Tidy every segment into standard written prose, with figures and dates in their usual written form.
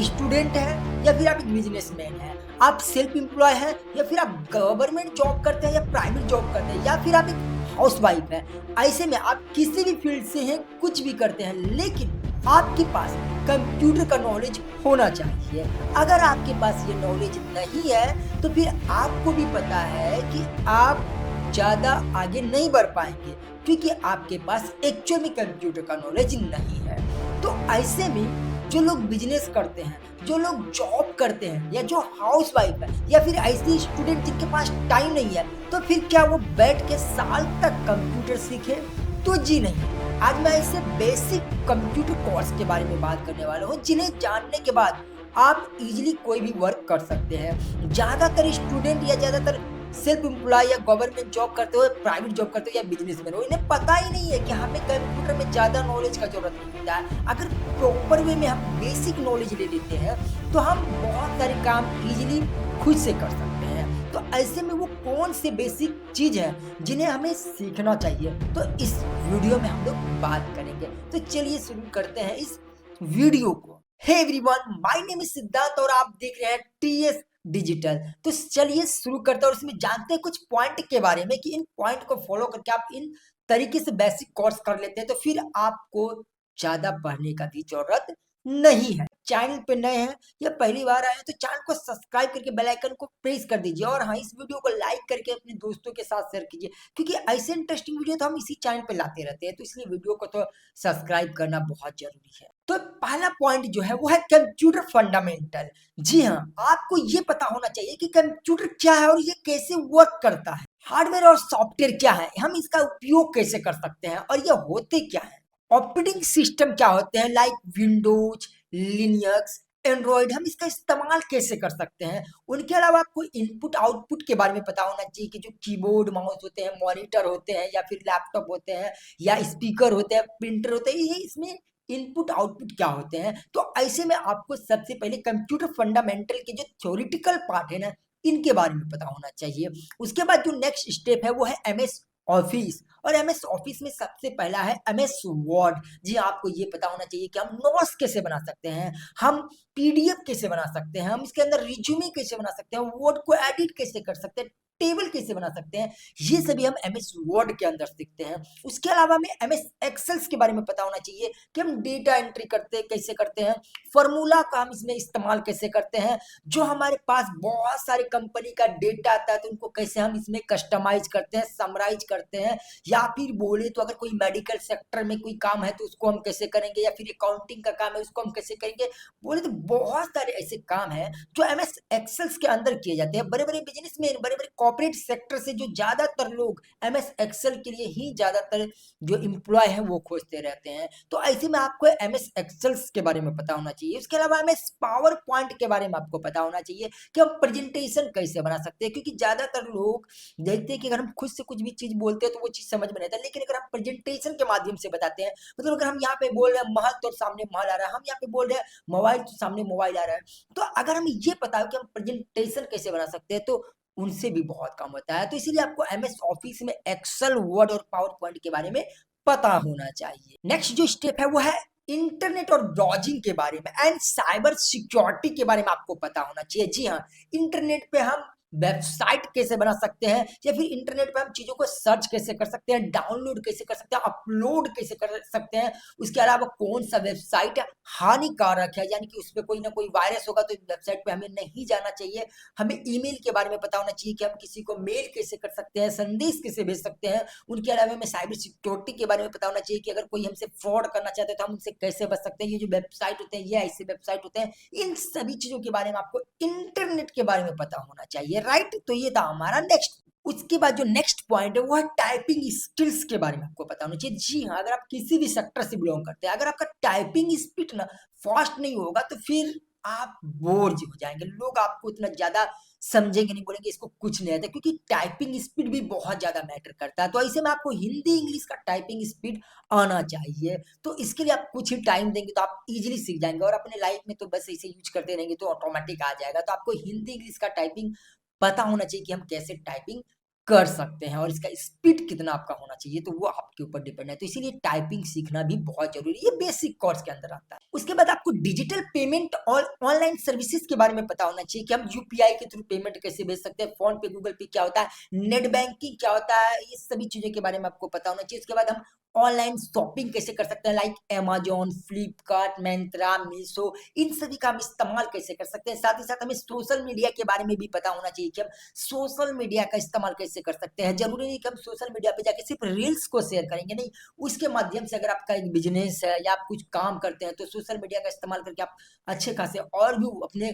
Student हैं या फिर आप एक बिजनेसमैन हैं, आप सेल्फ एम्प्लॉय हैं या फिर आप गवर्नमेंट जॉब करते हैं या प्राइवेट जॉब करते हैं या फिर आप एक हाउस वाइफ हैं। ऐसे में आप किसी भी फील्ड से हैं, कुछ भी करते हैं, लेकिन आपके पास कंप्यूटर का नॉलेज होना चाहिए। अगर आपके पास ये नॉलेज नहीं है तो फिर आपको भी पता है कि आप ज़्यादा आगे नहीं बढ़ पाएंगे, क्योंकि आपके पास एक्चुअल में कंप्यूटर का नॉलेज नहीं है। तो ऐसे में जो लोग बिजनेस करते हैं, जो लोग जॉब करते हैं या जो हाउस वाइफ है या फिर ऐसे स्टूडेंट जिनके पास टाइम नहीं है, तो फिर क्या वो बैठ के साल तक कंप्यूटर सीखे? तो जी नहीं। आज मैं ऐसे बेसिक कंप्यूटर कोर्स के बारे में बात करने वाला हूँ, जिन्हें जानने के बाद आप इजीली कोई भी वर्क कर सकते हैं। ज़्यादातर स्टूडेंट या ज़्यादातर सेल्फ एम्प्लॉय या गवर्नमेंट जॉब करते हो, प्राइवेट जॉब करते हो या बिजनेसमैन हो, इन्हें पता ही नहीं है कि हमें कंप्यूटर में ज़्यादा नॉलेज का ज़रूरत नहीं होता है। अगर प्रॉपर वे में हम बेसिक नॉलेज ले लेते हैं तो हम बहुत सारे काम इजीली खुद से कर सकते हैं। तो ऐसे में वो कौन से बेसिक चीज़ है जिन्हें हमें सीखना चाहिए, तो इस वीडियो में हम लोग बात करेंगे। तो चलिए शुरू करते हैं इस वीडियो को। Hey everyone, my name is Siddharth और आप देख रहे हैं टीएस डिजिटल। तो चलिए शुरू करते हैं और इसमें जानते हैं कुछ पॉइंट के बारे में कि इन पॉइंट को फॉलो करके आप इन तरीके से बेसिक कोर्स कर लेते हैं तो फिर आपको ज्यादा पढ़ने का भी जरूरत नहीं है। चैनल पे नए हैं या पहली बार आए हैं तो चैनल को सब्सक्राइब करके बेल आइकन को प्रेस कर दीजिए और हाँ, इस वीडियो को लाइक करके अपने दोस्तों के साथ शेयर कीजिए, क्योंकि ऐसे इंटरेस्टिंग वीडियो तो हम इसी चैनल पे लाते रहते हैं, तो इसलिए वीडियो को तो सब्सक्राइब करना बहुत जरूरी है। तो पहला पॉइंट जो है वो है कंप्यूटर फंडामेंटल। जी हाँ, आपको ये पता होना चाहिए कि कंप्यूटर क्या है और ये कैसे वर्क करता है। हार्डवेयर और सॉफ्टवेयर क्या है, हम इसका उपयोग कैसे कर सकते हैं और ये होते क्या है। ऑपरेटिंग सिस्टम क्या होते हैं, लाइक विंडोज, लिनक्स, एंड्रॉइड, हम इसका इस्तेमाल कैसे कर सकते हैं। उनके अलावा आपको इनपुट आउटपुट के बारे में पता होना चाहिए कि जो कीबोर्ड माउस होते हैं, मॉनिटर होते हैं या फिर लैपटॉप होते हैं या स्पीकर होते हैं, प्रिंटर होते हैं, ये इसमें इनपुट आउटपुट क्या होते हैं। तो ऐसे में आपको सबसे पहले कंप्यूटर फंडामेंटल के जो थ्योरेटिकल पार्ट है ना, इनके बारे में पता होना चाहिए। उसके बाद जो नेक्स्ट स्टेप है वो है एमएस ऑफिस, और एमएस ऑफिस में सबसे पहला है एमएस वर्ड। जी हाँ, आपको ये पता होना चाहिए कि हम नोट्स कैसे बना सकते हैं, हम पीडीएफ कैसे बना सकते हैं, हम इसके अंदर रिज्यूमे कैसे बना सकते हैं, वर्ड को एडिट कैसे कर सकते हैं, टेबल कैसे बना सकते हैं, ये सभी हम एमएस वर्ड के अंदर सीखते हैं। उसके अलावा हमें एमएस एक्सेल्स के बारे में पता होना चाहिए कि हम डेटा एंट्री करते कैसे करते हैं, फॉर्मूला का हम इसमें इस्तेमाल कैसे करते हैं, जो हमारे पास बहुत सारे कंपनी का डेटा आता है तो उनको कैसे हम इसमें कस्टमाइज करते हैं, समराइज करते हैं, या फिर बोले तो अगर कोई मेडिकल सेक्टर में कोई काम है तो उसको हम कैसे करेंगे, या फिर अकाउंटिंग का काम है उसको हम कैसे करेंगे। बोले तो बहुत सारे ऐसे काम हैं जो एमएस एक्सेल्स के अंदर किए जाते हैं। बड़े बड़े बिजनेसमैन, बड़े बड़े कॉर्पोरेट सेक्टर से जो ज्यादातर लोग एमएस एक्सेल के लिए ही ज्यादातर जो एम्प्लॉय हैं वो खोजते रहते हैं। तो ऐसे में आपको एमएस एक्सेल्स के बारे में पता होना चाहिए। उसके अलावा एमएस पावर पॉइंट के बारे में आपको पता होना चाहिए कि हम प्रेजेंटेशन कैसे बना सकते हैं, क्योंकि ज्यादातर लोग देखते हैं कि अगर हम खुद से कुछ भी चीज बोलते हैं तो वो चीज समझ में नहीं आता, लेकिन अगर हम प्रेजेंटेशन के माध्यम से बताते हैं, मतलब अगर हम यहाँ पे बोल रहे हैं महल तो सामने महल आ रहा है, हम यहाँ पे बोल रहे हैं मोबाइल तो सामने मोबाइल आ रहा है, तो अगर हमें ये पता हो कि हम प्रेजेंटेशन कैसे बना सकते हैं तो उनसे भी बहुत काम होता है। तो इसीलिए आपको एमएस ऑफिस में एक्सेल, वर्ड और पावर पॉइंट के बारे में पता होना चाहिए। नेक्स्ट जो स्टेप है वो है इंटरनेट और ब्राउजिंग के बारे में एंड साइबर सिक्योरिटी के बारे में आपको पता होना चाहिए। जी हाँ, इंटरनेट पे हम वेबसाइट कैसे बना सकते हैं या फिर इंटरनेट पे हम चीजों को सर्च कैसे कर सकते हैं, डाउनलोड कैसे कर सकते हैं, अपलोड कैसे कर सकते हैं। उसके अलावा कौन सा वेबसाइट हानिकारक है, यानी कि उस पर कोई ना कोई वायरस होगा तो वेबसाइट पे हमें नहीं जाना चाहिए। हमें ईमेल के बारे में पता होना चाहिए कि हम किसी को मेल कैसे कर सकते हैं, संदेश कैसे भेज सकते हैं। उनके अलावा हमें साइबर सिक्योरिटी के बारे में पता होना चाहिए कि अगर कोई हमसे फ्रॉड करना चाहते हैं तो हम उनसे कैसे बच सकते हैं। ये जो वेबसाइट होते हैं ये ऐसे वेबसाइट होते हैं, इन सभी चीजों के बारे में आपको इंटरनेट के बारे में पता होना चाहिए, राइट। तो ये था हमारा नेक्स्ट। उसके बाद जो नेक्स्ट पॉइंट है वो है टाइपिंग स्किल्स के बारे में आपको पता होना चाहिए। जी हाँ, अगर आप किसी भी सेक्टर से बिलोंग करते हैं, अगर आपका टाइपिंग स्पीड ना फास्ट नहीं होगा तो फिर आप बोर हो जाएंगे, लोग आपको इतना ज्यादा समझेंगे नहीं, बोलेंगे इसको कुछ नहीं आता, क्योंकि टाइपिंग स्पीड भी बहुत ज्यादा मैटर करता है। तो ऐसे में आपको हिंदी इंग्लिश का टाइपिंग स्पीड आना चाहिए। तो इसके लिए आप कुछ ही टाइम देंगे तो आप इजीली सीख जाएंगे और अपने लाइफ में तो बस ऐसे यूज करते रहेंगे तो ऑटोमेटिक आ जाएगा। तो आपको हिंदी इंग्लिश का टाइपिंग पता होना चाहिए कि हम कैसे टाइपिंग कर सकते हैं और इसका स्पीड कितना आपका होना चाहिए तो वो आपके ऊपर डिपेंड है। तो इसीलिए टाइपिंग सीखना भी बहुत ज़रूरी है, ये बेसिक कोर्स के अंदर आता है। उसके बाद आपको डिजिटल पेमेंट और ऑनलाइन सर्विसेज़ के बारे में पता होना चाहिए कि हम यूपीआई के थ्रू पेमेंट कैसे भेज सकते हैं, फ़ोन पे, गूगल पे क्या होता है, नेट बैंकिंग क्या होता है, ये सभी चीज़ों के बारे में आपको पता होना चाहिए। उसके बाद हम ऑनलाइन शॉपिंग कैसे कर सकते हैं, लाइक अमेज़न, फ्लिपकार्ट, मिंत्रा, मीशो, इन सभी का हम इस्तेमाल कैसे कर सकते हैं। साथ ही साथ हमें सोशल मीडिया के बारे में भी पता होना चाहिए कि हम सोशल मीडिया का इस्तेमाल कैसे कर सकते हैं। ज़रूरी नहीं कि हम सोशल मीडिया पे जाके सिर्फ रील्स को शेयर करेंगे, नहीं, उसके माध्यम से अगर आपका एक बिज़नेस है या आप कुछ काम करते हैं, तो सोशल मीडिया का इस्तेमाल करके आप अच्छे खासे और भी अपने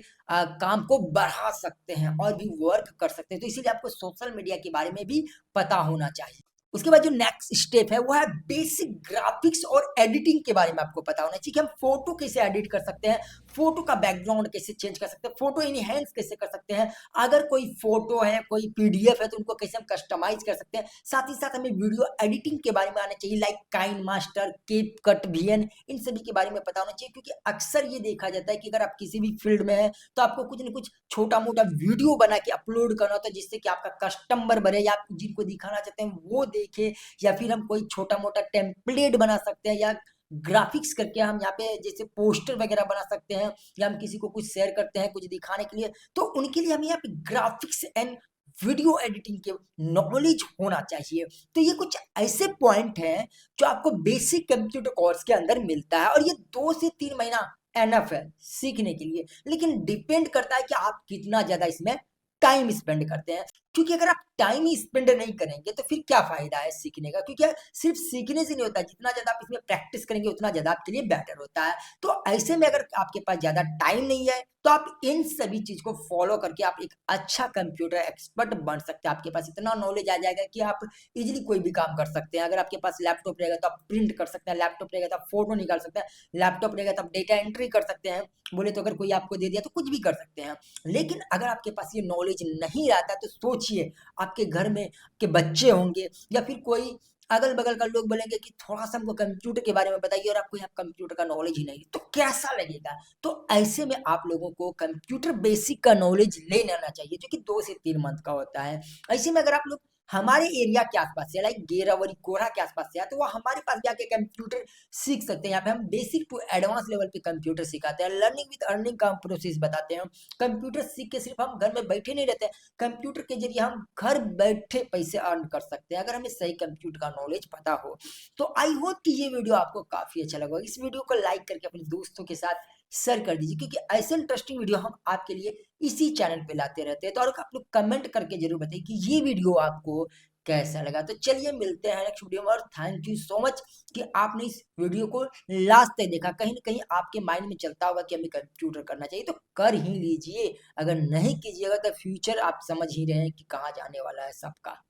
काम को बढ़ा सकते हैं और भी वर्क कर सकते हैं। तो इसीलिए आपको सोशल मीडिया के बारे में भी पता होना चाहिए। उसके बाद जो नेक्स्ट स्टेप है वो है बेसिक ग्राफिक्स और एडिटिंग के बारे में आपको पता होना चाहिए कि हम फोटो कैसे एडिट कर सकते हैं, फोटो का बैकग्राउंड कैसे चेंज कर सकते हैं, फोटो इनहैंस कैसे कर सकते हैं, अगर कोई फोटो है, कोई पीडीएफ है तो उनको कैसे हम कस्टमाइज कर सकते हैं। साथ ही साथ हमें वीडियो एडिटिंग के बारे में आना चाहिए, like KineMaster, CapCut, VN, इन सभी के बारे में पता होना चाहिए। क्योंकि अक्सर ये देखा जाता है कि अगर आप किसी भी फील्ड में हैं तो आपको कुछ न कुछ छोटा मोटा वीडियो बना के अपलोड करना होता है, जिससे कि आपका कस्टमर बढ़े या आप जिनको दिखाना चाहते हैं वो देखे, या फिर हम कोई छोटा मोटा टेम्पलेट बना सकते हैं, या ग्राफिक्स करके हम यहाँ पे जैसे पोस्टर वगैरह बना सकते हैं, या हम किसी को कुछ शेयर करते हैं कुछ दिखाने के लिए, तो उनके लिए हमें यहाँ पे ग्राफिक्स एंड वीडियो एडिटिंग के नॉलेज होना चाहिए। तो ये कुछ ऐसे पॉइंट हैं जो आपको बेसिक कंप्यूटर कोर्स के अंदर मिलता है, और ये 2 से 3 महीना एनफ है सीखने के लिए। लेकिन डिपेंड करता है कि आप कितना ज्यादा इसमें टाइम स्पेंड करते हैं। क्योंकि अगर आप टाइम ही स्पेंड नहीं करेंगे तो फिर क्या फायदा है सीखने का, क्योंकि सिर्फ सीखने से नहीं होता, जितना ज्यादा आप इसमें प्रैक्टिस करेंगे उतना ज्यादा आपके लिए बेटर होता है। तो ऐसे में अगर आपके पास ज्यादा टाइम नहीं है तो आप इन सभी चीज को फॉलो करके आप एक अच्छा कंप्यूटर एक्सपर्ट बन सकते हैं। आपके पास इतना नॉलेज आ जाएगा कि आप इजीली कोई भी काम कर सकते हैं। अगर आपके पास लैपटॉप रहेगा तो आप प्रिंट कर सकते हैं, लैपटॉप रहेगा तो आप फोटो निकाल सकते हैं, लैपटॉप रहेगा तो आप डेटा एंट्री कर सकते हैं, बोले तो अगर कोई आपको दे दिया तो कुछ भी कर सकते हैं। लेकिन अगर आपके पास ये नॉलेज नहीं रहता तो सोचिए, आपके घर में के बच्चे होंगे या फिर कोई अगल बगल का लोग बोलेंगे कि थोड़ा सा हमको कंप्यूटर के बारे में बताइए, और आपको यहाँ कंप्यूटर का नॉलेज ही नहीं, तो कैसा लगेगा। तो ऐसे में आप लोगों को कंप्यूटर बेसिक का नॉलेज ले लेना चाहिए, जो कि 2 से 3 मंथ का होता है। ऐसे में अगर आप लोग हमारे एरिया के आसपास से, लाइक गेरावरी कोरा के आसपास से है, तो वो हमारे पास जाके कंप्यूटर सीख सकते हैं। यहाँ पे हम बेसिक टू एडवांस लेवल पे कंप्यूटर सिखाते हैं, लर्निंग विद अर्निंग का प्रोसेस बताते हैं। कंप्यूटर सीख के सिर्फ हम घर में बैठे नहीं रहते हैं, कंप्यूटर के जरिए हम घर बैठे पैसे अर्न कर सकते हैं, अगर हमें सही कंप्यूटर का नॉलेज पता हो। तो आई होप कि ये वीडियो आपको काफी अच्छा लगा। इस वीडियो को लाइक करके अपने दोस्तों के साथ शेयर कर दीजिए, क्योंकि ऐसे इंटरेस्टिंग वीडियो हम आपके लिए इसी चैनल पे लाते रहते हैं। तो और आप लोग कमेंट करके जरूर बताइए कि ये वीडियो आपको कैसा लगा। तो चलिए मिलते हैं नेक्स्ट वीडियो में, और थैंक यू सो मच कि आपने इस वीडियो को लास्ट तक देखा। कहीं ना कहीं आपके माइंड में चलता होगा कि हमें कंप्यूटर करना चाहिए, तो कर ही लीजिए। अगर नहीं कीजिएगा तो फ्यूचर आप समझ ही रहे हैं कि कहाँ जाने वाला है सबका।